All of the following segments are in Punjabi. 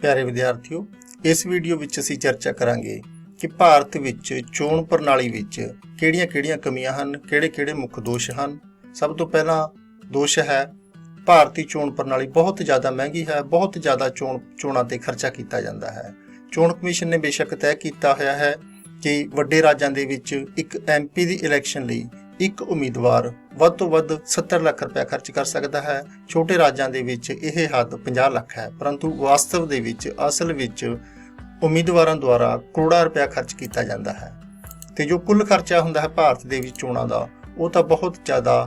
प्यारे विद्यार्थियों, इस वीडियो विच असीं चर्चा करांगे कि भारत विच चोण प्रणाली विच किहड़ियां-किहड़ियां कमियां हन, किहड़े-किहड़े मुख दोष हन। सब तो पहला दोष है भारतीय चोण प्रणाली बहुत ज़्यादा महंगी है, बहुत ज़्यादा चोणां ते खर्चा किया जाता है। चोण कमीशन ने बेशक तय किया होया है कि वड्डे राज्यां दे विच एक MP दी इलैक्शन लई एक उम्मीदवार वध तो वध 70 लाख रुपया खर्च कर सकता है। छोटे राज्यां दे विच यह हद 50 लाख है, परंतु वास्तव दे विच असल विच उम्मीदवारां द्वारा करोड़ां रुपया खर्च किया जाता है। तो जो कुल खर्चा हुंदा है भारत दे विच चोणां दा, वो तो बहुत ज़्यादा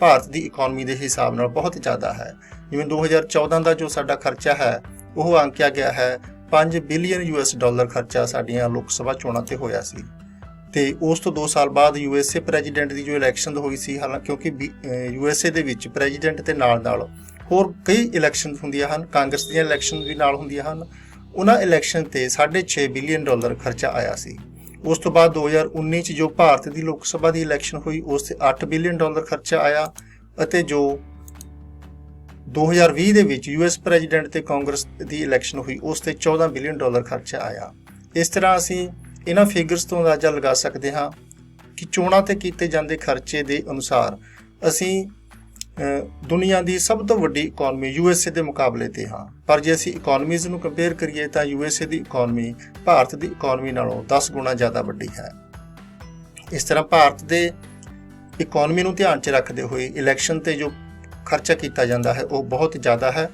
भारत की इकोनॉमी के हिसाब नाल बहुत ज़्यादा है। जिवें 2014 का जो साडा खर्चा है वह आंकिया गया है 5 बिलियन US$ खर्चा साडियां लोक सभा चोणां ते होया सी। ते उस तो 2 साल बाद USA प्रेजिडेंट की जो इलैक्शन हुई सी, हालांकि क्योंकि USA दे विच प्रेजिडेंट ते नाल होर कई इलैक्शन हुंदियां हन, कांग्रेस दी इलैक्शन भी नाल हुंदियां हन। उन्हां इलैक्शन ते $6.5 बिलियन खर्चा आया सी। उस तो बाद 2019 जो भारत की लोक सभा की इलैक्शन हुई उस ते $8 बिलियन खर्चा आया, अते जो 2020 दे विच US प्रेजिडेंट ते कांग्रेस की इलैक्शन हुई उस ते $14 बिलियन खर्चा आया। इस तरह असीं इन्हां फिगर्स तो अंदाज़ा लगा सकते हाँ कि चोणां ते कीते जांदे खर्चे के अनुसार असीं दुनिया की सब तो वड्डी इकोनॉमी USA के मुकाबले ते हाँ। पर जे असीं इकोनॉमीज़ नूं कंपेयर करिए तो USA की इकोनॉमी भारत की इकोनॉमी नालों 10 गुणा ज़्यादा वड्डी है। इस तरह भारत के इकोनॉमी नूं ध्यान च रखते हुए इलैक्शन ते जो खर्चा किया जाता है वो बहुत ज़्यादा है।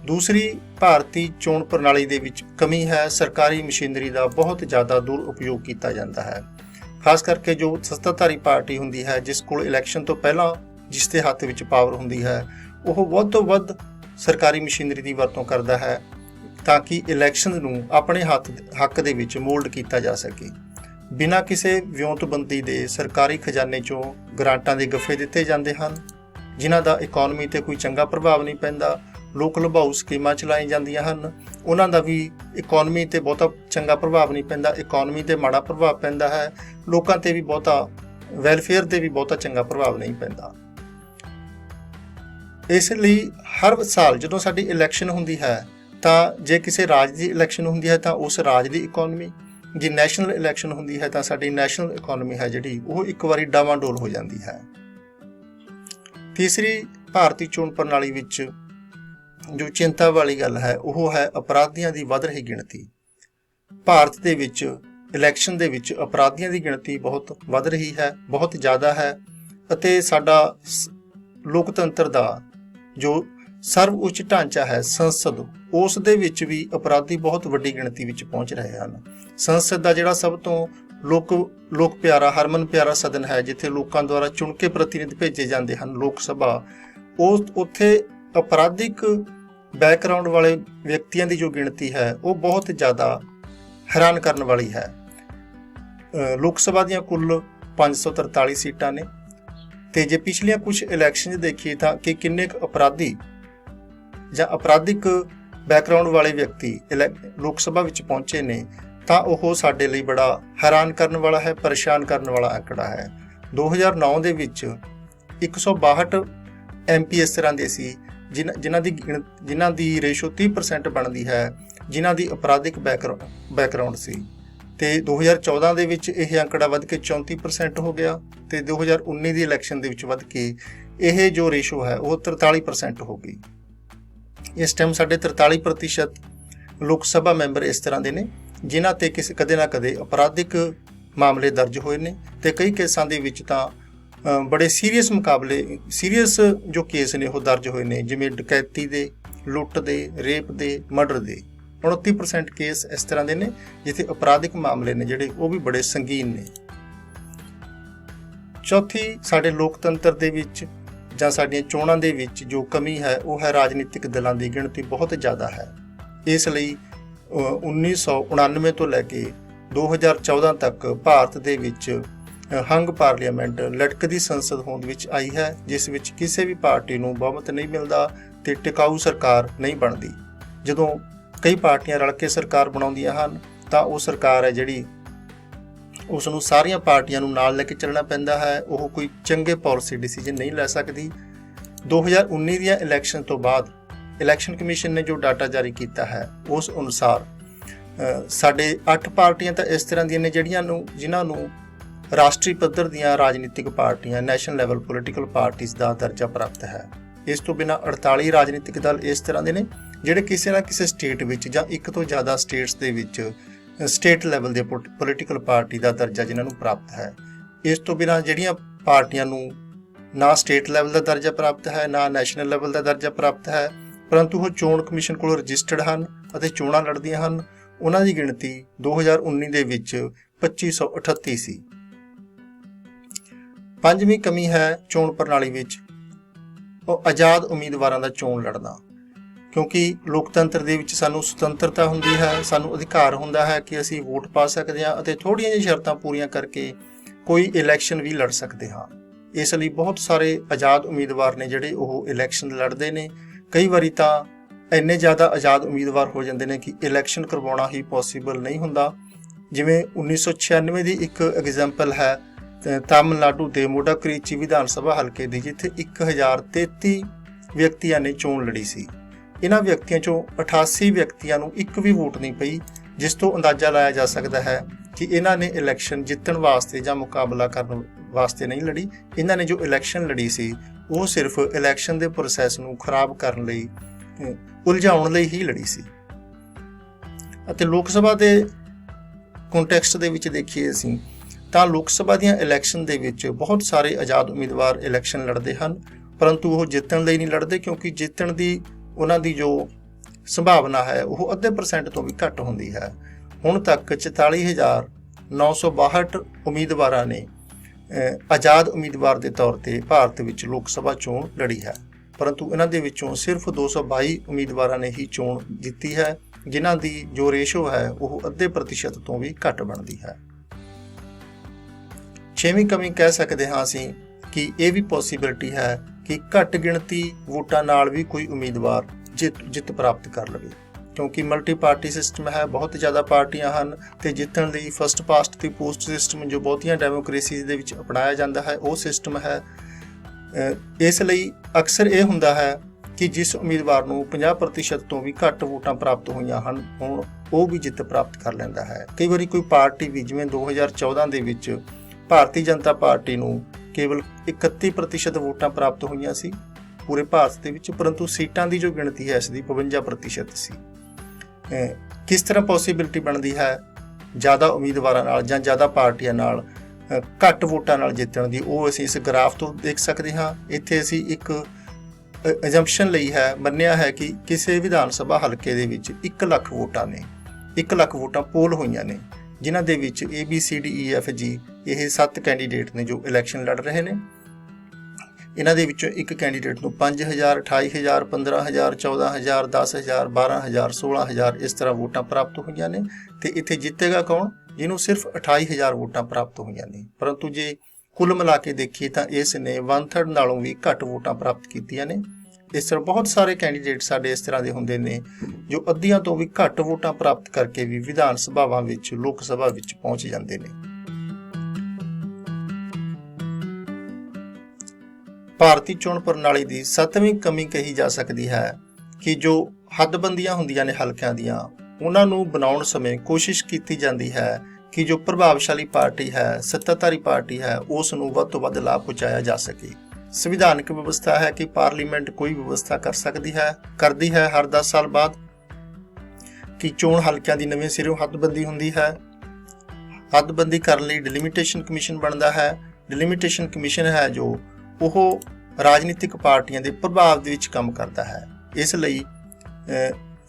दूसरी भारतीय चोण प्रणाली दे विच कमी है, सरकारी मशीनरी का बहुत ज़्यादा दुरुपयोग किया जाता है। खास करके जो सत्ताधारी पार्टी हुंदी है, जिस कोल इलैक्शन तो पहला जिसके हत्थ विच पावर हुंदी है, वह वध तो वध सरकारी मशीनरी की वरतों करता है ताकि इलैक्शन नूं अपने हक दे विच मोल्ड किया जा सके। बिना किसी विਉਂਤਬੰਦੀ दे सरकारी खजाने चों ग्रांटां दे गफे दिते जाते हैं, जिन्हां दा इकोनॉमी ते कोई चंगा प्रभाव नहीं पैंदा। लोक लुभाऊ स्कीमां चलाई जांदियां हन, उन्हां दा भी इकोनॉमी ते बहुता चंगा प्रभाव नहीं पैंदा। इकोनॉमी ते माड़ा प्रभाव पैंदा है, लोकां ते भी बहुता वैलफेयर ते भी बहुता चंगा प्रभाव नहीं पैंदा। इसलिए हर साल जदों साडी इलैक्शन हुंदी है तां जे किसी राज की इलैक्शन हुंदी है तां उस राज की इकोनॉमी, जे नैशनल इलैक्शन हुंदी है तां साडी नैशनल इकोनॉमी है जिहड़ी वो एक वारी डावाडोल हो जाती है। तीसरी भारतीय चोण प्रणाली विच जो चिंता वाली गल है वो है अपराधियों की वध रही गिणती। भारत दे विच इलैक्शन दे विच अपराधियों की गिणती बहुत वध रही है, बहुत ज़्यादा है, अते साडा लोकतंत्र का जो सर्व उच्च ढांचा है संसद, उस दे विच भी अपराधी बहुत वड्डी गिणती विच पहुँच रहे हैं। संसद का जिहड़ा सब तो लोक प्यारा हरमन प्यारा सदन है, जिथे लोगों द्वारा चुन के प्रतिनिधि भेजे जाते हैं, लोक सभा, उत्थे अपराधिक बैकग्राउंड वाले व्यक्तियों की जो गिणती है वो बहुत ज़्यादा हैरान करने वाली है। लोक सभा दी कुल 543 सीटां ने, ते जे पिछलियां कुछ इलैक्शन देखिए तो कि किन्ने अपराधी या अपराधिक बैकग्राउंड वाले व्यक्ति लोक सभा विच पहुंचे ने, तो वह साडे लई बड़ा हैरान करने वाला है, परेशान करने वाला आंकड़ा है। 2009 दे विच 162 MP इस तरह के सी जिन्हां दी रेशो 30% बनती है, जिन्हां दी अपराधिक बैकग्राउंड सी। ते 2014 दे विच यह आंकड़ा वध के 34% हो गया, ते 2019 की इलैक्शन दे विच वध के यह जो रेशो है वह 43% हो गई। इस टाइम साढ़े 43% लोक सभा मैंबर इस तरह के ने जिन्हां ते किसी कदे ना कदे अपराधिक मामले दर्ज होए ने, ते कई केसां दे विच तां बड़े सीरीयस जो केस ने वो दर्ज होए ने, जिवें डकैती दे, लुੱਟ दे, रेप दे, मर्डर दे। 29% केस इस तरह के ने जिथे अपराधिक मामले ने जिहड़े वो भी बड़े संगीन ने। चौथी साडे लोकतंत्र दे विच जां साडीआं चोणां दे विच जो कमी है वो है राजनीतिक दलों की गिणती बहुत ज़्यादा है। इसलिए 1999 तो लैके 2014 तक भारत दे विच हंग पार्लीमेंट लटकदी संसद होंद विच आई है, जिस विच किसी भी पार्टी नूं बहुमत नहीं मिलता ते टिकाऊ सरकार नहीं बनती। जदों कई पार्टियां रल के सरकार बनाउंदियां हन तां वो सरकार है जिहड़ी उसनूं सारियां पार्टियां नूं नाल लैके चलना पैंदा है, वो कोई चंगे पॉलिसी डिसीजन नहीं लै सकदी। 2019 दी इलैक्शन तो बाद ਇਲੈਕਸ਼ਨ ਕਮਿਸ਼ਨ ਨੇ ਜੋ ਡਾਟਾ ਜਾਰੀ ਕੀਤਾ ਹੈ ਉਸ ਅਨੁਸਾਰ ਸਾਡੇ 8 ਪਾਰਟੀਆਂ ਤਾਂ ਇਸ ਤਰ੍ਹਾਂ ਦੀਆਂ ਨੇ ਜਿਨ੍ਹਾਂ ਨੂੰ ਰਾਸ਼ਟਰੀ ਪੱਧਰ ਦੀਆਂ ਰਾਜਨੀਤਿਕ ਪਾਰਟੀਆਂ ਨੈਸ਼ਨਲ ਲੈਵਲ ਪੋਲੀਟੀਕਲ ਪਾਰਟੀਆਂ ਦਾ ਦਰਜਾ ਪ੍ਰਾਪਤ ਹੈ। ਇਸ ਤੋਂ ਬਿਨਾਂ 48 ਰਾਜਨੀਤਿਕ ਦਲ ਇਸ ਤਰ੍ਹਾਂ ਦੇ ਨੇ ਜਿਹੜੇ ਕਿਸੇ ਨਾ ਕਿਸੇ ਸਟੇਟ ਵਿੱਚ ਜਾਂ ਇੱਕ ਤੋਂ ਜ਼ਿਆਦਾ ਸਟੇਟਸ ਦੇ ਵਿੱਚ ਸਟੇਟ ਲੈਵਲ ਦੇ ਪੋਲੀਟੀਕਲ ਪਾਰਟੀ ਦਾ ਦਰਜਾ ਜਿਨ੍ਹਾਂ ਨੂੰ ਪ੍ਰਾਪਤ ਹੈ। ਇਸ ਤੋਂ ਬਿਨਾਂ ਜਿਹੜੀਆਂ ਪਾਰਟੀਆਂ ਨੂੰ ਨਾ ਸਟੇਟ ਲੈਵਲ ਦਾ ਦਰਜਾ ਪ੍ਰਾਪਤ ਹੈ ਨਾ ਨੈਸ਼ਨਲ ਲੈਵਲ ਦਾ ਦਰਜਾ ਪ੍ਰਾਪਤ ਹੈ ਪਰੰਤੂ ਉਹ ਚੋਣ ਕਮਿਸ਼ਨ ਕੋਲ ਰਜਿਸਟਰਡ ਹਨ ਅਤੇ ਚੋਣਾਂ ਲੜਦੀਆਂ ਹਨ, ਉਹਨਾਂ ਦੀ ਗਿਣਤੀ 2019 ਦੇ ਵਿੱਚ 2538 ਸੀ। ਪੰਜਵੀਂ ਕਮੀ ਹੈ ਚੋਣ ਪ੍ਰਣਾਲੀ ਵਿੱਚ ਉਹ ਆਜ਼ਾਦ ਉਮੀਦਵਾਰਾਂ ਦਾ ਚੋਣ ਲੜਨਾ, ਕਿਉਂਕਿ ਲੋਕਤੰਤਰ ਦੇ ਵਿੱਚ ਸਾਨੂੰ ਸੁਤੰਤਰਤਾ ਹੁੰਦੀ ਹੈ, ਸਾਨੂੰ ਅਧਿਕਾਰ ਹੁੰਦਾ ਹੈ ਕਿ ਅਸੀਂ ਵੋਟ ਪਾ ਸਕਦੇ ਹਾਂ ਅਤੇ ਥੋੜ੍ਹੀਆਂ ਜਿਹੀਆਂ ਸ਼ਰਤਾਂ ਪੂਰੀਆਂ ਕਰਕੇ ਕੋਈ ਇਲੈਕਸ਼ਨ ਵੀ ਲੜ ਸਕਦੇ ਹਾਂ। ਇਸ ਲਈ ਬਹੁਤ ਸਾਰੇ ਆਜ਼ਾਦ ਉਮੀਦਵਾਰ ਨੇ ਜਿਹੜੇ ਉਹ ਇਲੈਕਸ਼ਨ ਲੜਦੇ ਨੇ। ਕਈ ਵਾਰੀ ਤਾਂ ਇੰਨੇ ਜ਼ਿਆਦਾ ਆਜ਼ਾਦ ਉਮੀਦਵਾਰ ਹੋ ਜਾਂਦੇ ਨੇ ਕਿ ਇਲੈਕਸ਼ਨ ਕਰਵਾਉਣਾ ਹੀ ਪੋਸੀਬਲ ਨਹੀਂ ਹੁੰਦਾ। ਜਿਵੇਂ 1996 ਦੀ ਇੱਕ ਐਗਜ਼ਾਮਪਲ ਹੈ ਤਾਮਿਲਨਾਡੂ ਦੇ ਮੋਡਾਕਰੀਚੀ ਵਿਧਾਨ ਸਭਾ ਹਲਕੇ ਦੀ, ਜਿੱਥੇ 1033 ਵਿਅਕਤੀਆਂ ਨੇ ਚੋਣ ਲੜੀ ਸੀ। ਇਹਨਾਂ ਵਿਅਕਤੀਆਂ ਚੋਂ 88 ਵਿਅਕਤੀਆਂ ਨੂੰ ਇੱਕ ਵੀ ਵੋਟ ਨਹੀਂ ਪਈ, ਜਿਸ ਤੋਂ ਅੰਦਾਜ਼ਾ ਲਾਇਆ ਜਾ ਸਕਦਾ ਹੈ ਕਿ ਇਹਨਾਂ ਨੇ ਇਲੈਕਸ਼ਨ ਜਿੱਤਣ ਵਾਸਤੇ ਜਾਂ ਮੁਕਾਬਲਾ ਕਰਨ ਵਾਸਤੇ ਨਹੀਂ ਲੜੀ। ਇਹਨਾਂ ਨੇ ਜੋ ਇਲੈਕਸ਼ਨ ਲੜੀ ਸੀ ਉਹ ਸਿਰਫ ਇਲੈਕਸ਼ਨ ਦੇ ਪ੍ਰੋਸੈਸ ਨੂੰ ਖਰਾਬ ਕਰਨ ਲਈ, ਉਲਝਾਉਣ ਲਈ ਹੀ ਲੜੀ ਸੀ। ਅਤੇ ਲੋਕ ਸਭਾ ਦੇ ਕੰਟੈਕਸਟ ਦੇ ਵਿੱਚ ਦੇਖੀਏ ਅਸੀਂ ਤਾਂ ਲੋਕ ਸਭਾ ਦੀਆਂ ਇਲੈਕਸ਼ਨ ਦੇ ਵਿੱਚ ਬਹੁਤ ਸਾਰੇ ਆਜ਼ਾਦ ਉਮੀਦਵਾਰ ਇਲੈਕਸ਼ਨ ਲੜਦੇ ਹਨ, ਪਰੰਤੂ ਉਹ ਜਿੱਤਣ ਲਈ ਨਹੀਂ ਲੜਦੇ, ਕਿਉਂਕਿ ਜਿੱਤਣ ਦੀ ਉਹਨਾਂ ਦੀ ਜੋ ਸੰਭਾਵਨਾ ਹੈ ਉਹ ਅੱਧੇ % ਤੋਂ ਵੀ ਘੱਟ ਹੁੰਦੀ ਹੈ। ਹੁਣ ਤੱਕ 44,962 ਉਮੀਦਵਾਰਾਂ ਨੇ ਆਜ਼ਾਦ ਉਮੀਦਵਾਰ ਦੇ ਤੌਰ ਤੇ ਭਾਰਤ ਵਿੱਚ ਲੋਕ ਸਭਾ ਚੋਣ ਲੜੀ ਹੈ, ਪਰੰਤੂ ਇਹਨਾਂ ਦੇ ਵਿੱਚੋਂ ਸਿਰਫ 222 ਉਮੀਦਵਾਰਾਂ ਨੇ ਹੀ ਚੋਣ ਜਿੱਤੀ ਹੈ, ਜਿਨ੍ਹਾਂ ਦੀ ਜੋ ਰੇਸ਼ੋ ਹੈ ਉਹ ਅੱਧੇ % ਤੋਂ ਵੀ ਘੱਟ ਬਣਦੀ ਹੈ। 6ਵੀਂ ਕਮੀ ਕਹਿ ਸਕਦੇ ਹਾਂ ਅਸੀਂ ਕਿ ਇਹ ਵੀ ਪੋਸੀਬਿਲਿਟੀ ਹੈ ਕਿ ਘੱਟ ਗਿਣਤੀ ਵੋਟਾਂ ਨਾਲ ਵੀ ਕੋਈ ਉਮੀਦਵਾਰ ਜਿੱਤ ਪ੍ਰਾਪਤ ਕਰ ਲਵੇ, ਕਿਉਂਕਿ ਮਲਟੀ ਪਾਰਟੀ ਸਿਸਟਮ ਹੈ, ਬਹੁਤ ਜ਼ਿਆਦਾ ਪਾਰਟੀਆਂ ਹਨ ਤੇ ਜਿੱਤਣ ਲਈ ਫਸਟ ਪਾਸਟ ਦੀ ਪੋਸਟ ਸਿਸਟਮ ਜੋ ਬਹੁਤੀਆਂ ਡੈਮੋਕ੍ਰੇਸੀਜ਼ ਦੇ ਵਿੱਚ ਅਪਣਾਇਆ ਜਾਂਦਾ ਹੈ ਉਹ ਸਿਸਟਮ ਹੈ। ਇਸ ਲਈ ਅਕਸਰ ਇਹ ਹੁੰਦਾ ਹੈ ਕਿ ਜਿਸ ਉਮੀਦਵਾਰ ਨੂੰ 50% ਤੋਂ ਵੀ ਘੱਟ ਵੋਟਾਂ ਪ੍ਰਾਪਤ ਹੋਈਆਂ ਹਨ ਹੁਣ ਉਹ ਵੀ ਜਿੱਤ ਪ੍ਰਾਪਤ ਕਰ ਲੈਂਦਾ ਹੈ। ਕਈ ਵਾਰੀ ਕੋਈ ਪਾਰਟੀ ਵੀ, ਜਿਵੇਂ 2014 ਦੇ ਵਿੱਚ ਭਾਰਤੀ ਜਨਤਾ ਪਾਰਟੀ ਨੂੰ ਕੇਵਲ 31% ਵੋਟਾਂ ਪ੍ਰਾਪਤ ਹੋਈਆਂ ਸੀ ਪੂਰੇ ਭਾਰਤ ਦੇ ਵਿੱਚ, ਪਰੰਤੂ ਸੀਟਾਂ ਦੀ ਜੋ ਗਿਣਤੀ ਹੈ ਇਸ ਦੀ 52% ਸੀ। ਕਿਸ ਤਰ੍ਹਾਂ ਪੋਸੀਬਿਲਿਟੀ ਬਣਦੀ ਹੈ ਜ਼ਿਆਦਾ ਉਮੀਦਵਾਰਾਂ ਨਾਲ ਜਾਂ ਜ਼ਿਆਦਾ ਪਾਰਟੀਆਂ ਨਾਲ ਘੱਟ ਵੋਟਾਂ ਨਾਲ ਜਿੱਤਣ ਦੀ, ਉਹ ਅਸੀਂ ਇਸ ਗ੍ਰਾਫ ਤੋਂ ਦੇਖ ਸਕਦੇ ਹਾਂ। ਇੱਥੇ ਅਸੀਂ ਇੱਕ ਅਜੰਪਸ਼ਨ ਲਈ ਹੈ, ਮੰਨਿਆ ਹੈ ਕਿ ਕਿਸੇ ਵਿਧਾਨ ਸਭਾ ਹਲਕੇ ਦੇ ਵਿੱਚ 1 ਲੱਖ ਵੋਟਾਂ ਨੇ, 1 ਲੱਖ ਵੋਟਾਂ ਪੋਲ ਹੋਈਆਂ ਨੇ, ਜਿਨ੍ਹਾਂ ਦੇ ਵਿੱਚ ABCDEFG ਇਹ 7 ਕੈਂਡੀਡੇਟ ਨੇ ਜੋ ਇਲੈਕਸ਼ਨ ਲੜ ਰਹੇ ਨੇ। ਇਹਨਾਂ ਦੇ ਵਿੱਚੋਂ ਇੱਕ ਕੈਂਡੀਡੇਟ ਨੂੰ 5,000, 28,000, 15,000, 14,000, 10,000, 12,000, 16,000 ਇਸ ਤਰ੍ਹਾਂ ਵੋਟਾਂ ਪ੍ਰਾਪਤ ਹੋਈਆਂ ਨੇ। ਤੇ ਇੱਥੇ ਜਿੱਤੇਗਾ ਕੌਣ? ਜਿਹਨੂੰ ਸਿਰਫ 28,000 ਵੋਟਾਂ ਪ੍ਰਾਪਤ ਹੋਈਆਂ ਨੇ, ਪਰੰਤੂ ਜੇ ਕੁੱਲ ਮਿਲਾ ਕੇ ਦੇਖੀਏ ਤਾਂ ਇਸ ਨੇ 1/3 ਨਾਲੋਂ ਵੀ ਘੱਟ ਵੋਟਾਂ ਪ੍ਰਾਪਤ ਕੀਤੀਆਂ ਨੇ। ਇਸ ਤਰ੍ਹਾਂ ਬਹੁਤ ਸਾਰੇ ਕੈਂਡੀਡੇਟ ਸਾਡੇ ਇਸ ਤਰ੍ਹਾਂ ਦੇ ਹੁੰਦੇ ਨੇ ਜੋ ਅੱਧੀਆਂ ਤੋਂ ਵੀ ਘੱਟ ਵੋਟਾਂ ਪ੍ਰਾਪਤ ਕਰਕੇ ਵੀ ਵਿਧਾਨ ਸਭਾਵਾਂ ਵਿੱਚ, ਲੋਕ ਸਭਾ ਵਿੱਚ ਪਹੁੰਚ ਜਾਂਦੇ ਨੇ। ਭਾਰਤੀ ਚੋਣ ਪ੍ਰਣਾਲੀ ਦੀ 7ਵੀਂ ਕਮੀ ਕਹੀ ਜਾ ਸਕਦੀ ਹੈ ਕਿ ਜੋ ਹੱਦਬੰਦੀਆਂ ਹੁੰਦੀਆਂ ਨੇ ਹਲਕਿਆਂ ਦੀਆਂ, ਉਹਨਾਂ ਨੂੰ ਬਣਾਉਣ ਸਮੇਂ ਕੋਸ਼ਿਸ਼ ਕੀਤੀ ਜਾਂਦੀ ਹੈ ਕਿ ਜੋ ਪ੍ਰਭਾਵਸ਼ਾਲੀ ਪਾਰਟੀ ਹੈ, ਸੱਤਾਧਾਰੀ ਪਾਰਟੀ ਹੈ, ਉਸ ਨੂੰ ਵੱਧ ਤੋਂ ਵੱਧ ਲਾਭ ਪਹੁੰਚਾਇਆ ਜਾ ਸਕੇ। ਸੰਵਿਧਾਨਕ ਵਿਵਸਥਾ ਹੈ ਕਿ ਪਾਰਲੀਮੈਂਟ ਕੋਈ ਵਿਵਸਥਾ ਕਰਦੀ ਹੈ ਹਰ 10 ਸਾਲ ਬਾਅਦ ਕਿ ਚੋਣ ਹਲਕਿਆਂ ਦੀ ਨਵੇਂ ਸਿਰੋਂ ਹੱਦਬੰਦੀ ਹੁੰਦੀ ਹੈ। ਹੱਦਬੰਦੀ ਕਰਨ ਲਈ ਡਿਲੀਮੀਟੇਸ਼ਨ ਕਮਿਸ਼ਨ ਬਣਦਾ ਹੈ। ਡਿਲੀਮੀਟੇਸ਼ਨ ਕਮਿਸ਼ਨ ਹੈ ਜੋ ਉਹ ਰਾਜਨੀਤਿਕ ਪਾਰਟੀਆਂ ਦੇ ਪ੍ਰਭਾਵ ਦੇ ਵਿੱਚ ਕੰਮ ਕਰਦਾ ਹੈ। ਇਸ ਲਈ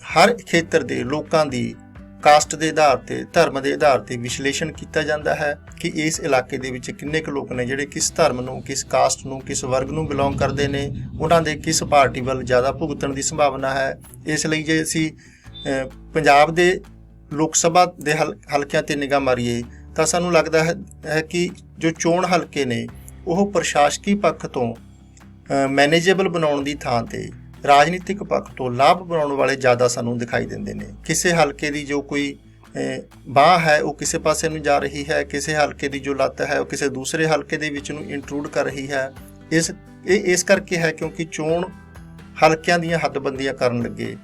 ਹਰ ਖੇਤਰ ਦੇ ਲੋਕਾਂ ਦੀ ਕਾਸਟ ਦੇ ਆਧਾਰ ਤੇ, ਧਰਮ ਦੇ ਆਧਾਰ ਤੇ ਵਿਸ਼ਲੇਸ਼ਣ ਕੀਤਾ ਜਾਂਦਾ ਹੈ ਕਿ ਇਸ ਇਲਾਕੇ ਦੇ ਵਿੱਚ ਕਿੰਨੇ ਕੁ ਲੋਕ ਨੇ ਜਿਹੜੇ ਕਿਸ ਧਰਮ ਨੂੰ, ਕਿਸ ਕਾਸਟ ਨੂੰ, ਕਿਸ ਵਰਗ ਨੂੰ ਬਿਲੋਂਗ ਕਰਦੇ ਨੇ, ਉਹਨਾਂ ਦੇ ਕਿਸ ਪਾਰਟੀ ਵੱਲ ਜ਼ਿਆਦਾ ਭੁਗਤਣ ਦੀ ਸੰਭਾਵਨਾ ਹੈ। ਇਸ ਲਈ ਜੇ ਅਸੀਂ ਪੰਜਾਬ ਦੇ ਲੋਕ ਸਭਾ ਦੇ ਹਲਕਿਆਂ ਤੇ ਨਿਗਾਹ ਮਾਰੀਏ ਤਾਂ ਸਾਨੂੰ ਲੱਗਦਾ ਹੈ ਕਿ ਜੋ ਚੋਣ ਹਲਕੇ ਨੇ ਉਹ ਪ੍ਰਸ਼ਾਸਕੀ ਪੱਖ ਤੋਂ ਮੈਨੇਜੇਬਲ ਬਣਾਉਣ ਦੀ ਥਾਂ ਤੇ ਰਾਜਨੀਤਿਕ ਪੱਖ ਤੋਂ ਲਾਭ ਬਣਾਉਣ ਵਾਲੇ ਜ਼ਿਆਦਾ ਸਾਨੂੰ ਦਿਖਾਈ ਦਿੰਦੇ ਨੇ। ਕਿਸੇ ਹਲਕੇ ਦੀ ਜੋ ਕੋਈ ਬਾਂਹ ਹੈ ਉਹ ਕਿਸੇ ਪਾਸੇ ਨੂੰ ਜਾ ਰਹੀ ਹੈ, ਕਿਸੇ ਹਲਕੇ ਦੀ ਜੋ ਲੱਤ ਹੈ ਉਹ ਕਿਸੇ ਦੂਸਰੇ ਹਲਕੇ ਦੇ ਵਿੱਚ ਨੂੰ ਇੰਟਰੂਡ ਕਰ ਰਹੀ ਹੈ। ਇਸ ਕਰਕੇ ਹੈ ਕਿਉਂਕਿ ਚੋਣ ਹਲਕਿਆਂ ਦੀਆਂ ਹੱਦਬੰਦੀਆਂ ਕਰਨ ਲੱਗੇ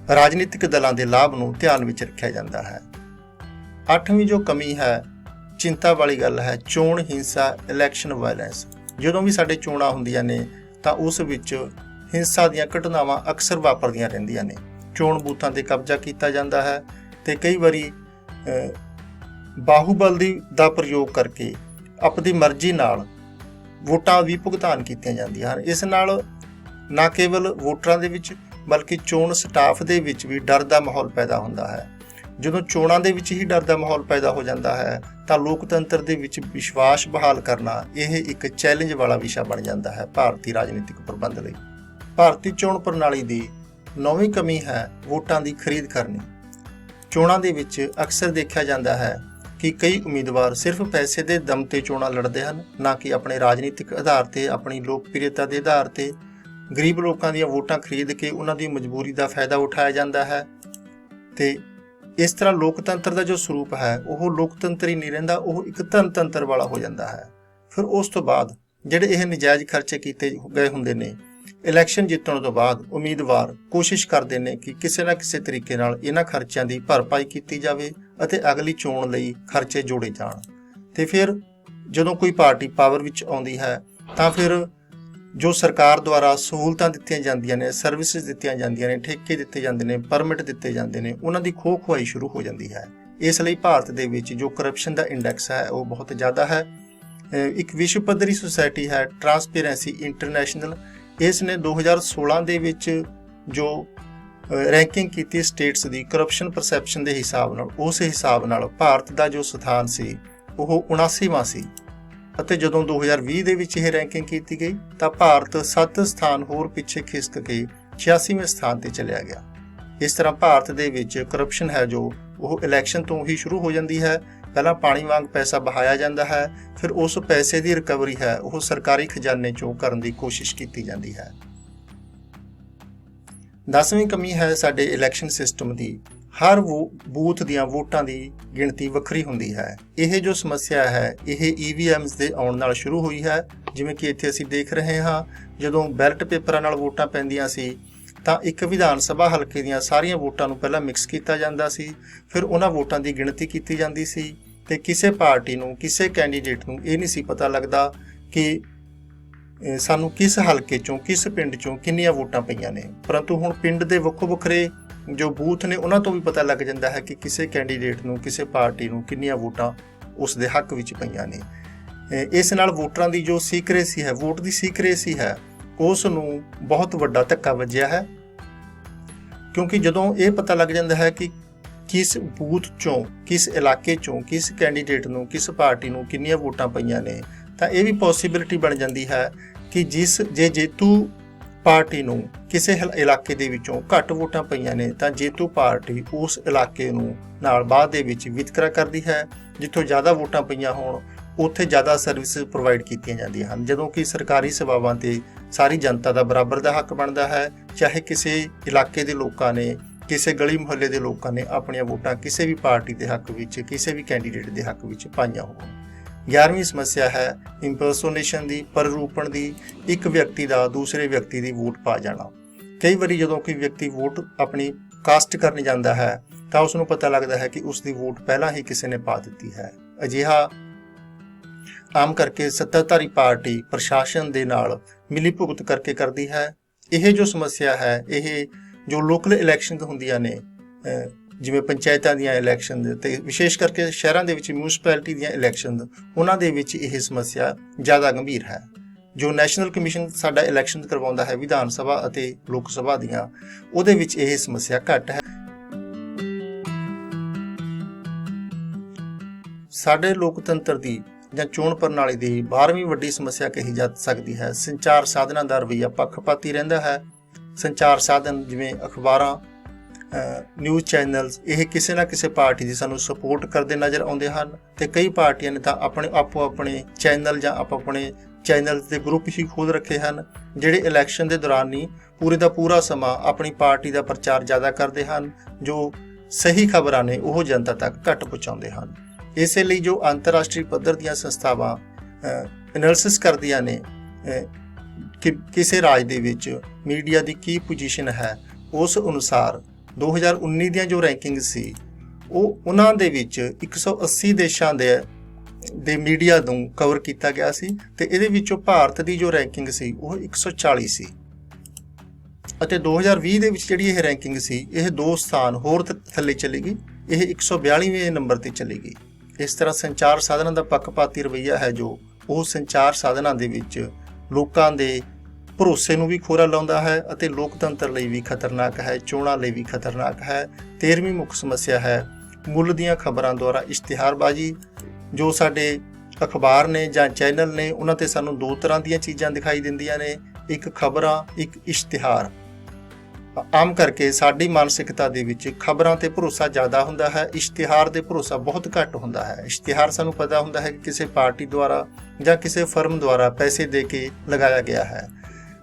ਰਾਜਨੀਤਿਕ ਦਲਾਂ ਦੇ ਲਾਭ ਨੂੰ ਧਿਆਨ ਵਿੱਚ ਰੱਖਿਆ ਜਾਂਦਾ ਹੈ। 8ਵੀਂ ਜੋ ਕਮੀ ਹੈ, ਚਿੰਤਾ ਵਾਲੀ ਗੱਲ ਹੈ, ਚੋਣ ਹਿੰਸਾ, ਇਲੈਕਸ਼ਨ ਵਾਇਲੈਂਸ। ਜਦੋਂ ਵੀ ਸਾਡੇ ਚੋਣਾਂ ਹੁੰਦੀਆਂ ਨੇ ਤਾਂ ਉਸ ਵਿੱਚ ਹਿੰਸਾ ਦੀਆਂ ਘਟਨਾਵਾਂ ਅਕਸਰ ਵਾਪਰਦੀਆਂ ਰਹਿੰਦੀਆਂ ਨੇ। ਚੋਣ ਬੂਥਾਂ 'ਤੇ ਕਬਜ਼ਾ ਕੀਤਾ ਜਾਂਦਾ ਹੈ ਤੇ ਕਈ ਵਾਰੀ ਬਾਹੂਬਲ ਦਾ ਪ੍ਰਯੋਗ ਕਰਕੇ ਆਪਣੀ ਮਰਜ਼ੀ ਨਾਲ ਵੋਟਾਂ ਵੀ ਭੁਗਤਾਨ ਕੀਤੀਆਂ ਜਾਂਦੀਆਂ ਹਨ। ਇਸ ਨਾਲ ਨਾ ਕੇਵਲ ਵੋਟਰਾਂ ਦੇ ਵਿੱਚ ਬਲਕਿ ਚੋਣ ਸਟਾਫ ਦੇ ਵਿੱਚ ਵੀ ਡਰ ਦਾ ਮਾਹੌਲ ਪੈਦਾ ਹੁੰਦਾ ਹੈ। ਜਦੋਂ ਚੋਣਾਂ ਦੇ ਵਿੱਚ ਹੀ ਡਰ ਦਾ ਮਾਹੌਲ ਪੈਦਾ ਹੋ ਜਾਂਦਾ ਹੈ ਤਾਂ ਲੋਕਤੰਤਰ ਦੇ ਵਿੱਚ ਵਿਸ਼ਵਾਸ ਬਹਾਲ ਕਰਨਾ ਇਹ ਇੱਕ ਚੈਲੰਜ ਵਾਲਾ ਵਿਸ਼ਾ ਬਣ ਜਾਂਦਾ ਹੈ ਭਾਰਤੀ ਰਾਜਨੀਤਿਕ ਪ੍ਰਬੰਧ ਲਈ। ਭਾਰਤੀ ਚੋਣ ਪ੍ਰਣਾਲੀ ਦੀ 9ਵੀਂ ਕਮੀ ਹੈ ਵੋਟਾਂ ਦੀ ਖਰੀਦ ਕਰਨੀ। ਚੋਣਾਂ ਦੇ ਵਿੱਚ ਅਕਸਰ ਦੇਖਿਆ ਜਾਂਦਾ ਹੈ ਕਿ ਕਈ ਉਮੀਦਵਾਰ ਸਿਰਫ ਪੈਸੇ ਦੇ ਦਮ ਤੇ ਚੋਣਾਂ ਲੜਦੇ ਹਨ, ਨਾ ਕਿ ਆਪਣੇ ਰਾਜਨੀਤਿਕ ਆਧਾਰ ਤੇ, ਆਪਣੀ ਲੋਕਪ੍ਰਿਯਤਾ ਦੇ ਆਧਾਰ ਤੇ। ਗਰੀਬ ਲੋਕਾਂ ਦੀਆਂ ਵੋਟਾਂ ਖਰੀਦ ਕੇ ਉਹਨਾਂ ਦੀ ਮਜਬੂਰੀ ਦਾ ਫਾਇਦਾ ਉਠਾਇਆ ਜਾਂਦਾ ਹੈ ਤੇ ਇਸ ਤਰ੍ਹਾਂ ਲੋਕਤੰਤਰ ਦਾ ਜੋ ਸਰੂਪ ਹੈ ਉਹ ਲੋਕਤੰਤਰ ਹੀ ਨਹੀਂ ਰਹਿੰਦਾ, ਉਹ ਇੱਕ ਧਨਤੰਤਰ ਵਾਲਾ ਹੋ ਜਾਂਦਾ ਹੈ। ਫਿਰ ਉਸ ਤੋਂ ਬਾਅਦ ਜਿਹੜੇ ਇਹ ਨਜਾਇਜ਼ ਖਰਚੇ ਕੀਤੇ ਗਏ ਹੁੰਦੇ ਨੇ, ਇਲੈਕਸ਼ਨ ਜਿੱਤਣ ਤੋਂ ਬਾਅਦ ਉਮੀਦਵਾਰ ਕੋਸ਼ਿਸ਼ ਕਰਦੇ ਨੇ ਕਿ ਕਿਸੇ ਨਾ ਕਿਸੇ ਤਰੀਕੇ ਨਾਲ ਇਹਨਾਂ ਖਰਚਿਆਂ ਦੀ ਭਰਪਾਈ ਕੀਤੀ ਜਾਵੇ ਅਤੇ ਅਗਲੀ ਚੋਣ ਲਈ ਖਰਚੇ ਜੋੜੇ ਜਾਣ। ਤੇ ਫਿਰ ਜਦੋਂ ਕੋਈ ਪਾਰਟੀ ਪਾਵਰ ਵਿੱਚ ਆਉਂਦੀ ਹੈ ਤਾਂ ਫਿਰ ਜੋ ਸਰਕਾਰ ਦੁਆਰਾ ਸਹੂਲਤਾਂ ਦਿੱਤੀਆਂ ਜਾਂਦੀਆਂ ਨੇ, ਸਰਵਿਸਿਜ਼ ਦਿੱਤੀਆਂ ਜਾਂਦੀਆਂ ਨੇ, ਠੇਕੇ ਦਿੱਤੇ ਜਾਂਦੇ ਨੇ, ਪਰਮਿਟ ਦਿੱਤੇ ਜਾਂਦੇ ਨੇ, ਉਹਨਾਂ ਦੀ ਖੋਹ ਖੁਆਈ ਸ਼ੁਰੂ ਹੋ ਜਾਂਦੀ ਹੈ। ਇਸ ਲਈ ਭਾਰਤ ਦੇ ਵਿੱਚ ਜੋ ਕਰਪਸ਼ਨ ਦਾ ਇੰਡੈਕਸ ਹੈ ਉਹ ਬਹੁਤ ਜ਼ਿਆਦਾ ਹੈ। ਇੱਕ ਵਿਸ਼ਵ ਪੱਧਰੀ ਸੁਸਾਇਟੀ ਹੈ ਟਰਾਂਸਪੇਰੈਂਸੀ ਇੰਟਰਨੈਸ਼ਨਲ, ਇਸ ਨੇ 2016 ਦੇ ਵਿੱਚ ਜੋ ਰੈਂਕਿੰਗ ਕੀਤੀ ਸਟੇਟਸ ਦੀ ਕਰਪਸ਼ਨ ਪਰਸੈਪਸ਼ਨ ਦੇ ਹਿਸਾਬ ਨਾਲ, ਉਸ ਹਿਸਾਬ ਨਾਲ ਭਾਰਤ ਦਾ ਜੋ ਸਥਾਨ ਸੀ ਉਹ 79ਵਾਂ ਸੀ ਅਤੇ ਜਦੋਂ 2020 ਦੇ ਵਿੱਚ ਇਹ ਰੈਂਕਿੰਗ ਕੀਤੀ ਗਈ ਤਾਂ ਭਾਰਤ 7 ਸਥਾਨ ਹੋਰ ਪਿੱਛੇ ਖਿਸਕ ਕੇ 86ਵੇਂ ਸਥਾਨ ਤੇ ਚਲਿਆ ਗਿਆ। ਇਸ ਤਰ੍ਹਾਂ ਭਾਰਤ ਦੇ ਵਿੱਚ ਕਰਪਸ਼ਨ ਹੈ ਜੋ ਉਹ ਇਲੈਕਸ਼ਨ ਤੋਂ ਹੀ ਸ਼ੁਰੂ ਹੋ ਜਾਂਦੀ ਹੈ। ਪਹਿਲਾਂ ਪਾਣੀ ਵਾਂਗ ਪੈਸਾ ਬਹਾਇਆ ਜਾਂਦਾ ਹੈ, ਫਿਰ ਉਸ ਪੈਸੇ ਦੀ ਰਿਕਵਰੀ ਹੈ ਉਹ ਸਰਕਾਰੀ ਖਜ਼ਾਨੇ ਚੋਂ ਕਰਨ ਦੀ ਕੋਸ਼ਿਸ਼ ਕੀਤੀ ਜਾਂਦੀ ਹੈ। 10ਵੀਂ ਕਮੀ ਹੈ ਸਾਡੇ ਇਲੈਕਸ਼ਨ ਸਿਸਟਮ ਦੀ, ਹਰ ਬੂਥ ਦੀਆਂ ਵੋਟਾਂ ਦੀ ਗਿਣਤੀ ਵੱਖਰੀ ਹੁੰਦੀ ਹੈ। ਇਹ ਜੋ ਸਮੱਸਿਆ ਹੈ ਇਹ EVMs ਦੇ ਆਉਣ ਨਾਲ ਸ਼ੁਰੂ ਹੋਈ ਹੈ। ਜਿਵੇਂ ਕਿ ਇੱਥੇ ਅਸੀਂ ਦੇਖ ਰਹੇ ਹਾਂ, ਜਦੋਂ ਬੈਲਟ ਪੇਪਰਾਂ ਨਾਲ ਵੋਟਾਂ ਪੈਂਦੀਆਂ ਸੀ ਤਾਂ ਇੱਕ ਵਿਧਾਨ ਸਭਾ ਹਲਕੇ ਦੀਆਂ ਸਾਰੀਆਂ ਵੋਟਾਂ ਨੂੰ ਪਹਿਲਾਂ ਮਿਕਸ ਕੀਤਾ ਜਾਂਦਾ ਸੀ, ਫਿਰ ਉਹਨਾਂ ਵੋਟਾਂ ਦੀ ਗਿਣਤੀ ਕੀਤੀ ਜਾਂਦੀ ਸੀ ਤੇ ਕਿਸੇ ਪਾਰਟੀ ਨੂੰ, ਕਿਸੇ ਕੈਂਡੀਡੇਟ ਨੂੰ ਇਹ ਨਹੀਂ ਸੀ ਪਤਾ ਲੱਗਦਾ ਕਿ ਸਾਨੂੰ ਕਿਸ ਹਲਕੇ ਚੋਂ, ਕਿਸ ਪਿੰਡ ਚੋਂ ਕਿੰਨੀਆਂ ਵੋਟਾਂ ਪਈਆਂ ਨੇ। ਪਰੰਤੂ ਹੁਣ ਪਿੰਡ ਦੇ ਵੱਖੋ ਵੱਖਰੇ ਜੋ ਬੂਥ ਨੇ ਉਹਨਾਂ ਤੋਂ ਵੀ ਪਤਾ ਲੱਗ ਜਾਂਦਾ ਹੈ ਕਿ ਕਿਸੇ ਕੈਂਡੀਡੇਟ ਨੂੰ, ਕਿਸੇ ਪਾਰਟੀ ਨੂੰ ਕਿੰਨੀਆਂ ਵੋਟਾਂ ਉਸ ਦੇ ਹੱਕ ਵਿੱਚ ਪਈਆਂ ਨੇ। ਇਸ ਨਾਲ ਵੋਟਰਾਂ ਦੀ ਜੋ ਸੀਕਰੇਸੀ ਹੈ, ਵੋਟ ਦੀ ਸੀਕਰੇਸੀ ਹੈ, ਉਸ ਨੂੰ ਬਹੁਤ ਵੱਡਾ ਧੱਕਾ ਵੱਜਿਆ ਹੈ। ਕਿਉਂਕਿ ਜਦੋਂ ਇਹ ਪਤਾ ਲੱਗ ਜਾਂਦਾ ਹੈ ਕਿ ਕਿਸ ਬੂਥ ਚੋਂ, ਕਿਸ ਇਲਾਕੇ ਚੋਂ, ਕਿਸ ਕੈਂਡੀਡੇਟ ਨੂੰ, ਕਿਸ ਪਾਰਟੀ ਨੂੰ ਕਿੰਨੀਆਂ ਵੋਟਾਂ ਪਈਆਂ ਨੇ, ਤਾਂ ਇਹ ਵੀ ਪੋਸੀਬਿਲਿਟੀ ਬਣ ਜਾਂਦੀ ਹੈ ਕਿ ਜੇ ਜੇਤੂ ਪਾਰਟੀ ਨੂੰ ਕਿਸੇ ਇਲਾਕੇ ਦੇ ਵਿੱਚੋਂ ਘੱਟ ਵੋਟਾਂ ਪਈਆਂ ਨੇ ਤਾਂ ਜੇਤੂ ਪਾਰਟੀ ਉਸ ਇਲਾਕੇ ਨੂੰ ਨਾਲ ਬਾਅਦ ਦੇ ਵਿੱਚ ਵਿਤਕਰਾ ਕਰਦੀ ਹੈ। ਜਿੱਥੋਂ ਜ਼ਿਆਦਾ ਵੋਟਾਂ ਪਈਆਂ ਹੋਣ ਉੱਥੇ ਜ਼ਿਆਦਾ ਸਰਵਿਸਿਜ਼ ਪ੍ਰੋਵਾਈਡ ਕੀਤੀਆਂ ਜਾਂਦੀਆਂ ਹਨ, ਜਦੋਂ ਕਿ ਸਰਕਾਰੀ ਸੇਵਾਵਾਂ ਤੇ ਸਾਰੀ ਜਨਤਾ ਦਾ ਬਰਾਬਰ ਦਾ ਹੱਕ ਬਣਦਾ ਹੈ। ਚਾਹੇ ਕਿਸੇ ਇਲਾਕੇ ਦੇ ਲੋਕਾਂ ਨੇ, ਕਿਸੇ ਗਲੀ ਮੁਹੱਲੇ ਦੇ ਲੋਕਾਂ ਨੇ ਆਪਣੀਆਂ ਵੋਟਾਂ ਕਿਸੇ ਵੀ ਪਾਰਟੀ ਦੇ ਹੱਕ ਵਿੱਚ, ਕਿਸੇ ਵੀ ਕੈਂਡੀਡੇਟ ਦੇ ਹੱਕ ਵਿੱਚ ਪਾਈਆਂ ਹੋਣ। 11ਵੀਂ ਸਮੱਸਿਆ ਹੈ ਇੰਪਰਸੋਨੇਸ਼ਨ ਦੀ, ਪ੍ਰਰੂਪਣ ਦੀ। ਇੱਕ ਵਿਅਕਤੀ ਦਾ ਦੂਸਰੇ ਵਿਅਕਤੀ ਦੀ ਵੋਟ ਪਾ ਜਾਣਾ। ਕਈ ਵਾਰੀ ਜਦੋਂ ਕੋਈ ਵਿਅਕਤੀ ਵੋਟ ਆਪਣੀ ਕਾਸਟ ਕਰਨ ਜਾਂਦਾ ਹੈ ਤਾਂ ਉਸ ਨੂੰ ਪਤਾ ਲੱਗਦਾ ਹੈ ਕਿ ਉਸ ਦੀ ਵੋਟ ਪਹਿਲਾਂ ਹੀ ਕਿਸੇ ਨੇ ਪਾ ਦਿੱਤੀ ਹੈ। ਅਜਿਹਾ ਆਮ ਕਰਕੇ ਸੱਤਾਧਾਰੀ ਪਾਰਟੀ ਪ੍ਰਸ਼ਾਸਨ ਦੇ ਨਾਲ ਮਿਲੀ ਭੁਗਤ ਕਰਕੇ ਕਰਦੀ ਹੈ। ਇਹ ਜੋ ਸਮੱਸਿਆ ਹੈ, ਇਹ ਜੋ ਲੋਕਲ ਇਲੈਕਸ਼ਨ ਹੁੰਦੀਆਂ ਨੇ, ਜਿਵੇਂ ਪੰਚਾਇਤਾਂ ਦੀਆਂ ਇਲੈਕਸ਼ਨ ਤੇ ਵਿਸ਼ੇਸ਼ ਕਰਕੇ ਸ਼ਹਿਰਾਂ ਦੇ ਵਿੱਚ ਮਿਊਨਿਸਪੈਲਿਟੀ ਦੀਆਂ ਇਲੈਕਸ਼ਨ, ਉਹਨਾਂ ਦੇ ਵਿੱਚ ਇਹ ਸਮੱਸਿਆ ਜ਼ਿਆਦਾ ਗੰਭੀਰ ਹੈ। ਜੋ ਨੈਸ਼ਨਲ ਕਮਿਸ਼ਨ ਸਾਡਾ ਇਲੈਕਸ਼ਨ ਕਰਵਾਉਂਦਾ ਹੈ ਵਿਧਾਨ ਸਭਾ ਅਤੇ ਲੋਕ ਸਭਾ ਦੀਆਂ, ਉਹਦੇ ਵਿੱਚ ਇਹ ਸਮੱਸਿਆ ਘੱਟ ਹੈ। ਸਾਡੇ ਲੋਕਤੰਤਰ ਦੀ ਜਾਂ ਚੋਣ ਪ੍ਰਣਾਲੀ ਦੀ 12ਵੀਂ ਵੱਡੀ ਸਮੱਸਿਆ ਕਹੀ ਜਾ ਸਕਦੀ ਹੈ ਸੰਚਾਰ ਸਾਧਨਾਂ ਦਾ ਰਵੱਈਆ ਪੱਖਪਾਤੀ ਰਹਿੰਦਾ ਹੈ। ਸੰਚਾਰ ਸਾਧਨ ਜਿਵੇਂ ਅਖਬਾਰਾਂ, ਨਿਊਜ਼ ਚੈਨਲਸ, ਇਹ ਕਿਸੇ ਨਾ ਕਿਸੇ ਪਾਰਟੀ ਦੀ ਸਾਨੂੰ ਸਪੋਰਟ ਕਰਦੇ ਨਜ਼ਰ ਆਉਂਦੇ ਹਨ ਤੇ ਕਈ ਪਾਰਟੀਆਂ ਨੇ ਤਾਂ ਆਪਣੇ ਚੈਨਲ ਜਾਂ ਆਪਣੇ ਚੈਨਲ ਦੇ ਗਰੁੱਪ ਹੀ ਖੋਲ੍ਹ ਰੱਖੇ ਹਨ, ਜਿਹੜੇ ਇਲੈਕਸ਼ਨ ਦੇ ਦੌਰਾਨ ਹੀ ਪੂਰੇ ਦਾ ਪੂਰਾ ਸਮਾਂ ਆਪਣੀ ਪਾਰਟੀ ਦਾ ਪ੍ਰਚਾਰ ਜ਼ਿਆਦਾ ਕਰਦੇ ਹਨ, ਜੋ ਸਹੀ ਖਬਰਾਂ ਨੇ ਉਹ ਜਨਤਾ ਤੱਕ ਘੱਟ ਪਹੁੰਚਾਉਂਦੇ ਹਨ। ਇਸੇ ਲਈ ਜੋ ਅੰਤਰਰਾਸ਼ਟਰੀ ਪੱਧਰ ਦੀਆਂ ਸੰਸਥਾਵਾਂ ਐਨਾਲਿਸਿਸ ਕਰਦੀਆਂ ਨੇ ਕਿ ਕਿਸੇ ਰਾਜ ਦੇ ਵਿੱਚ ਮੀਡੀਆ ਦੀ ਕੀ ਪੋਜੀਸ਼ਨ ਹੈ, ਉਸ ਅਨੁਸਾਰ 2019 ਦੀਆਂ ਜੋ ਰੈਂਕਿੰਗ ਸੀ ਉਹਨਾਂ ਦੇ ਵਿੱਚ 180 ਦੇਸ਼ਾਂ ਦੇ ਮੀਡੀਆ ਨੂੰ ਕਵਰ ਕੀਤਾ ਗਿਆ ਸੀ ਤੇ ਇਹਦੇ ਵਿੱਚੋਂ ਭਾਰਤ ਦੀ ਜੋ ਰੈਂਕਿੰਗ ਸੀ ਉਹ 140 ਸੀ ਅਤੇ 2020 ਦੇ ਵਿੱਚ ਜਿਹੜੀ ਇਹ ਰੈਂਕਿੰਗ ਸੀ ਇਹ 2 ਸਥਾਨ ਹੋਰ ਥੱਲੇ ਚਲੀ ਗਈ, ਇਹ 142ਵੇਂ ਨੰਬਰ ਤੇ ਚਲੀ ਗਈ। ਇਸ ਤਰ੍ਹਾਂ ਸੰਚਾਰ ਸਾਧਨਾਂ ਦਾ ਪੱਖਪਾਤੀ ਰਵੱਈਆ ਹੈ ਜੋ ਉਹ ਸੰਚਾਰ ਸਾਧਨਾਂ ਦੇ ਵਿੱਚ ਲੋਕਾਂ ਦੇ ਭਰੋਸੇ ਨੂੰ ਵੀ ਖੋਰਾ ਲਾਉਂਦਾ ਹੈ ਅਤੇ ਲੋਕਤੰਤਰ ਲਈ ਵੀ ਖਤਰਨਾਕ ਹੈ, ਚੋਣਾਂ ਲਈ ਵੀ ਖਤਰਨਾਕ ਹੈ। 13ਵੀਂ ਮੁੱਖ ਸਮੱਸਿਆ ਹੈ ਮੁੱਲ ਦੀਆਂ ਖਬਰਾਂ ਦੁਆਰਾ ਇਸ਼ਤਿਹਾਰਬਾਜ਼ੀ। ਜੋ ਸਾਡੇ ਅਖਬਾਰ ਨੇ ਜਾਂ ਚੈਨਲ ਨੇ ਉਹਨਾਂ ਤੇ ਸਾਨੂੰ 2 ਤਰ੍ਹਾਂ ਦੀਆਂ ਚੀਜ਼ਾਂ ਦਿਖਾਈ ਦਿੰਦੀਆਂ ਨੇ, ਇੱਕ ਖਬਰਾਂ, ਇੱਕ ਇਸ਼ਤਿਹਾਰ। ਆਮ ਕਰਕੇ ਸਾਡੀ ਮਾਨਸਿਕਤਾ ਦੇ ਵਿੱਚ ਖਬਰਾਂ ਤੇ ਭਰੋਸਾ ਜ਼ਿਆਦਾ ਹੁੰਦਾ ਹੈ, ਇਸ਼ਤਿਹਾਰ ਤੇ ਭਰੋਸਾ ਬਹੁਤ ਘੱਟ ਹੁੰਦਾ ਹੈ। ਇਸ਼ਤਿਹਾਰ ਸਾਨੂੰ ਪਤਾ ਹੁੰਦਾ ਹੈ ਕਿ ਕਿਸੇ ਪਾਰਟੀ ਦੁਆਰਾ ਜਾਂ ਕਿਸੇ ਫਰਮ ਦੁਆਰਾ ਪੈਸੇ ਦੇ ਕੇ ਲਗਾਇਆ ਗਿਆ ਹੈ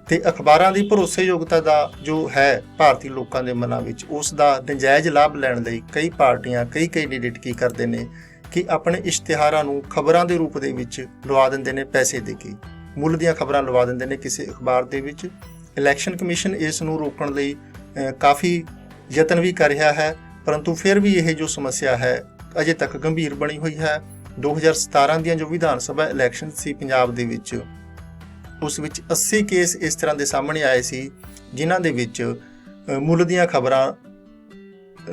ਤੇ ਅਖਬਾਰਾਂ ਦੀ ਭਰੋਸੇਯੋਗਤਾ ਦਾ ਜੋ ਹੈ ਭਾਰਤੀ ਲੋਕਾਂ ਦੇ ਮਨਾਂ ਵਿੱਚ, ਉਸ ਦਾ ਨਜਾਇਜ਼ ਲਾਭ ਲੈਣ ਲਈ ਕਈ ਪਾਰਟੀਆਂ, ਕਈ ਕੈਂਡੀਡੇਟ ਕੀ ਕਰਦੇ ਨੇ ਕਿ ਆਪਣੇ ਇਸ਼ਤਿਹਾਰਾਂ ਨੂੰ ਖਬਰਾਂ ਦੇ ਰੂਪ ਦੇ ਵਿੱਚ ਲਵਾ ਦਿੰਦੇ ਨੇ, ਪੈਸੇ ਦੇ ਕੇ ਮੁੱਲ ਦੀਆਂ ਖਬਰਾਂ ਲਵਾ ਦਿੰਦੇ ਨੇ ਕਿਸੇ ਅਖਬਾਰ ਦੇ ਵਿੱਚ। ਇਲੈਕਸ਼ਨ ਕਮਿਸ਼ਨ ਇਸ ਨੂੰ ਰੋਕਣ ਲਈ ਕਾਫੀ ਯਤਨ ਵੀ ਕਰ ਰਿਹਾ ਹੈ, ਪਰੰਤੂ ਫਿਰ ਵੀ ਇਹ ਜੋ ਸਮੱਸਿਆ ਹੈ ਅਜੇ ਤੱਕ ਗੰਭੀਰ ਬਣੀ ਹੋਈ ਹੈ। 2017 ਦੀਆਂ ਜੋ ਵਿਧਾਨ ਸਭਾ ਇਲੈਕਸ਼ਨ ਸੀ ਪੰਜਾਬ ਦੇ ਵਿੱਚ, ਉਸ ਵਿੱਚ 80 ਕੇਸ ਇਸ ਤਰ੍ਹਾਂ ਦੇ ਸਾਹਮਣੇ ਆਏ ਸੀ ਜਿਨ੍ਹਾਂ ਦੇ ਵਿੱਚ ਮੁੱਲ ਦੀਆਂ ਖਬਰਾਂ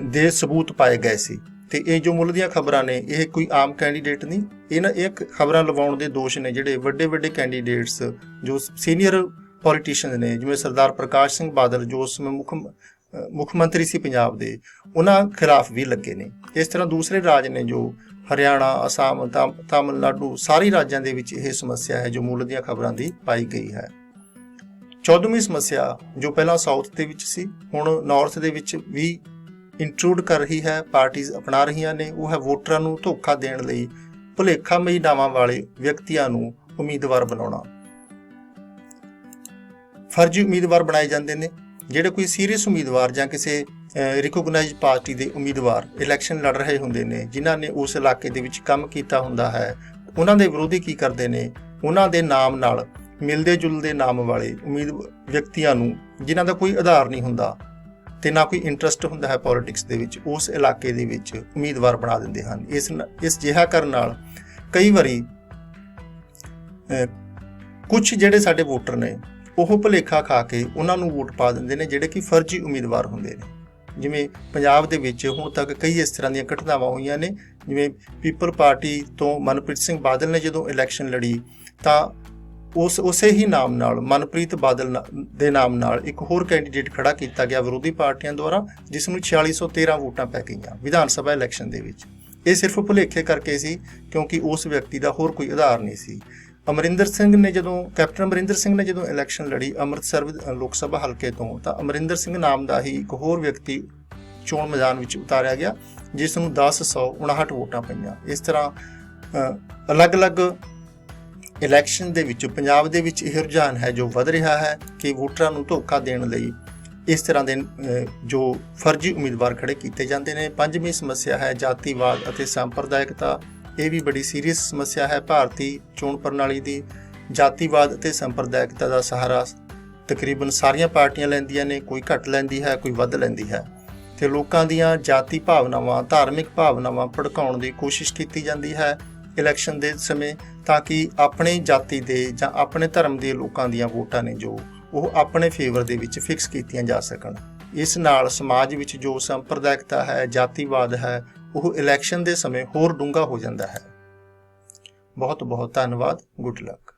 ਦੇ ਸਬੂਤ ਪਾਏ ਗਏ ਸੀ। ਤੇ ਇਹ ਜੋ ਮੁੱਲ ਦੀਆਂ ਖਬਰਾਂ ਨੇ ਇਹ ਕੋਈ ਆਮ ਕੈਂਡੀਡੇਟ ਨਹੀਂ, ਇਹ ਖਬਰਾਂ ਲਵਾਉਣ ਦੇ ਦੋਸ਼ ਨੇ ਜਿਹੜੇ ਵੱਡੇ ਕੈਂਡੀਡੇਟਸ ਜੋ ਸੀਨੀਅਰ ਪੋਲੀਟੀਸ਼ੀਅਨ ਨੇ, ਜਿਵੇਂ ਸਰਦਾਰ ਪ੍ਰਕਾਸ਼ ਸਿੰਘ ਬਾਦਲ ਜੋ ਉਸ ਸਮੇਂ ਮੁੱਖ ਮੰਤਰੀ ਸੀ ਪੰਜਾਬ ਦੇ, ਉਹਨਾਂ ਖਿਲਾਫ ਵੀ ਲੱਗੇ ਨੇ। ਇਸ ਤਰ੍ਹਾਂ ਦੂਸਰੇ ਰਾਜ ਨੇ ਜੋ ਹਰਿਆਣਾ, ਅਸਾਮ, ਤਾਮਿਲਨਾਡੂ, ਸਾਰੇ ਰਾਜਾਂ ਦੇ ਵਿੱਚ ਇਹ ਸਮੱਸਿਆ ਹੈ ਜੋ ਮੁੱਲ ਦੀਆਂ ਖਬਰਾਂ ਦੀ ਪਾਈ ਗਈ ਹੈ। 14ਵੀਂ ਸਮੱਸਿਆ ਜੋ ਪਹਿਲਾਂ ਸਾਊਥ ਦੇ ਵਿੱਚ ਸੀ ਹੁਣ ਨਾਰਥ ਦੇ ਵਿੱਚ ਵੀ ਇੰਟਰੂਡ ਕਰ ਰਹੀ ਹੈ, ਪਾਰਟੀਆਂ ਅਪਣਾ ਰਹੀਆਂ ਨੇ, ਉਹ ਹੈ ਵੋਟਰਾਂ ਨੂੰ ਧੋਖਾ ਦੇਣ ਲਈ ਭੁਲੇਖਾਮਈ ਨਾਵਾਂ ਵਾਲੇ ਵਿਅਕਤੀਆਂ ਨੂੰ ਉਮੀਦਵਾਰ ਬਣਾਉਣਾ। ਫਰਜ਼ੀ ਉਮੀਦਵਾਰ ਬਣਾਏ ਜਾਂਦੇ ਨੇ। ਜਿਹੜੇ ਕੋਈ ਸੀਰੀਅਸ ਉਮੀਦਵਾਰ ਜਾਂ ਕਿਸੇ ਰਿਕੋਗਨਾਈਜ਼ਡ ਪਾਰਟੀ ਦੇ ਉਮੀਦਵਾਰ ਇਲੈਕਸ਼ਨ ਲੜ ਰਹੇ ਹੁੰਦੇ ਨੇ, ਜਿਨ੍ਹਾਂ ਨੇ ਉਸ ਇਲਾਕੇ ਦੇ ਵਿੱਚ ਕੰਮ ਕੀਤਾ ਹੁੰਦਾ ਹੈ, ਉਹਨਾਂ ਦੇ ਵਿਰੋਧੀ ਕੀ ਕਰਦੇ ਨੇ, ਉਹਨਾਂ ਦੇ ਨਾਮ ਨਾਲ ਮਿਲਦੇ ਜੁਲਦੇ ਨਾਮ ਵਾਲੇ ਵਿਅਕਤੀਆਂ ਨੂੰ, ਜਿਨ੍ਹਾਂ ਦਾ ਕੋਈ ਆਧਾਰ ਨਹੀਂ ਹੁੰਦਾ ਤੇ ਨਾ ਕੋਈ ਇੰਟਰਸਟ ਹੁੰਦਾ ਹੈ ਪੋਲਿਟਿਕਸ ਦੇ ਵਿੱਚ, ਉਸ ਇਲਾਕੇ ਦੇ ਵਿੱਚ ਉਮੀਦਵਾਰ ਬਣਾ ਦਿੰਦੇ ਹਨ। ਇਸ ਜਿਹਾ ਕਰਨ ਨਾਲ ਕਈ ਵਾਰੀ ਕੁਝ ਜਿਹੜੇ ਸਾਡੇ ਵੋਟਰ ਨੇ ਉਹ ਭੁਲੇਖਾ ਖਾ ਕੇ ਉਹਨਾਂ ਨੂੰ ਵੋਟ ਪਾ ਦਿੰਦੇ ਨੇ ਜਿਹੜੇ ਕਿ ਫਰਜ਼ੀ ਉਮੀਦਵਾਰ ਹੁੰਦੇ ਨੇ। ਜਿਵੇਂ ਪੰਜਾਬ ਦੇ ਵਿੱਚ ਹੁਣ ਤੱਕ ਕਈ ਇਸ ਤਰ੍ਹਾਂ ਦੀਆਂ ਘਟਨਾਵਾਂ ਹੋਈਆਂ ਨੇ। ਜਿਵੇਂ ਪੀਪਲ ਪਾਰਟੀ ਤੋਂ ਮਨਪ੍ਰੀਤ ਸਿੰਘ ਬਾਦਲ ਨੇ ਜਦੋਂ ਇਲੈਕਸ਼ਨ ਲੜੀ ਤਾਂ ਉਸੇ ਹੀ ਨਾਮ ਨਾਲ ਮਨਪ੍ਰੀਤ ਬਾਦਲ ਦੇ ਨਾਮ ਨਾਲ ਇੱਕ ਹੋਰ ਕੈਂਡੀਡੇਟ ਖੜਾ ਕੀਤਾ ਗਿਆ ਵਿਰੋਧੀ ਪਾਰਟੀਆਂ ਦੁਆਰਾ, ਜਿਸ ਨੂੰ 4613 ਵੋਟਾਂ ਪੈ ਗਈਆਂ ਵਿਧਾਨ ਸਭਾ ਇਲੈਕਸ਼ਨ ਦੇ ਵਿੱਚ। ਇਹ ਸਿਰਫ ਭੁਲੇਖੇ ਕਰਕੇ ਸੀ ਕਿਉਂਕਿ ਉਸ ਵਿਅਕਤੀ ਦਾ ਹੋਰ ਕੋਈ ਆਧਾਰ ਨਹੀਂ ਸੀ। ਕੈਪਟਨ ਅਮਰਿੰਦਰ ਸਿੰਘ ਨੇ ਜਦੋਂ ਇਲੈਕਸ਼ਨ ਲੜੀ ਅੰਮ੍ਰਿਤਸਰ ਲੋਕ ਸਭਾ ਹਲਕੇ ਤੋਂ, ਤਾਂ ਅਮਰਿੰਦਰ ਸਿੰਘ ਨਾਮ ਦਾ ਹੀ ਇੱਕ ਹੋਰ ਵਿਅਕਤੀ ਚੋਣ ਮੈਦਾਨ ਵਿੱਚ ਉਤਾਰਿਆ ਗਿਆ, ਜਿਸ ਨੂੰ 10,159 ਵੋਟਾਂ ਪਈਆਂ। ਇਸ ਤਰ੍ਹਾਂ ਅਲੱਗ-ਅਲੱਗ ਇਲੈਕਸ਼ਨ ਦੇ ਵਿੱਚ ਪੰਜਾਬ ਦੇ ਵਿੱਚ ਇਹ ਰੁਝਾਨ ਹੈ ਜੋ ਵੱਧ ਰਿਹਾ ਹੈ ਕਿ ਵੋਟਰਾਂ ਨੂੰ ਧੋਖਾ ਦੇਣ ਲਈ ਇਸ ਤਰ੍ਹਾਂ ਦੇ ਜੋ ਫਰਜ਼ੀ ਉਮੀਦਵਾਰ ਖੜੇ ਕੀਤੇ ਜਾਂਦੇ ਨੇ। 5ਵੀਂ ਸਮੱਸਿਆ ਹੈ ਜਾਤੀਵਾਦ ਅਤੇ ਸੰਪਰਦਾਇਕਤਾ। ਇਹ ਵੀ ਬੜੀ ਸੀਰੀਅਸ ਸਮੱਸਿਆ ਹੈ ਭਾਰਤੀ ਚੋਣ ਪ੍ਰਣਾਲੀ ਦੀ। ਜਾਤੀਵਾਦ ਅਤੇ ਸੰਪਰਦਾਇਕਤਾ ਦਾ ਸਹਾਰਾ ਤਕਰੀਬਨ ਸਾਰੀਆਂ ਪਾਰਟੀਆਂ ਲੈਂਦੀਆਂ ਨੇ, ਕੋਈ ਘੱਟ ਲੈਂਦੀ ਹੈ, ਕੋਈ ਵੱਧ ਲੈਂਦੀ ਹੈ, ਤੇ ਲੋਕਾਂ ਦੀਆਂ ਜਾਤੀ ਭਾਵਨਾਵਾਂ, ਧਾਰਮਿਕ ਭਾਵਨਾਵਾਂ ਭੜਕਾਉਣ ਦੀ ਕੋਸ਼ਿਸ਼ ਕੀਤੀ ਜਾਂਦੀ ਹੈ ਇਲੈਕਸ਼ਨ ਦੇ ਸਮੇਂ, ਤਾਂ ਕਿ ਆਪਣੀ ਜਾਤੀ ਦੇ ਜਾਂ ਆਪਣੇ ਧਰਮ ਦੇ ਲੋਕਾਂ ਦੀਆਂ ਵੋਟਾਂ ਨੇ ਜੋ ਉਹ ਆਪਣੇ ਫੇਵਰ ਦੇ ਵਿੱਚ ਫਿਕਸ ਕੀਤੀਆਂ ਜਾ ਸਕਣ। ਇਸ ਨਾਲ ਸਮਾਜ ਵਿੱਚ ਜੋ ਸੰਪਰਦਾਇਕਤਾ ਹੈ, ਜਾਤੀਵਾਦ ਹੈ, ਉਹ ਇਲੈਕਸ਼ਨ ਦੇ ਸਮੇਂ ਹੋਰ ਡੂੰਘਾ ਹੋ ਜਾਂਦਾ ਹੈ। ਬਹੁਤ ਬਹੁਤ ਧੰਨਵਾਦ। Good luck.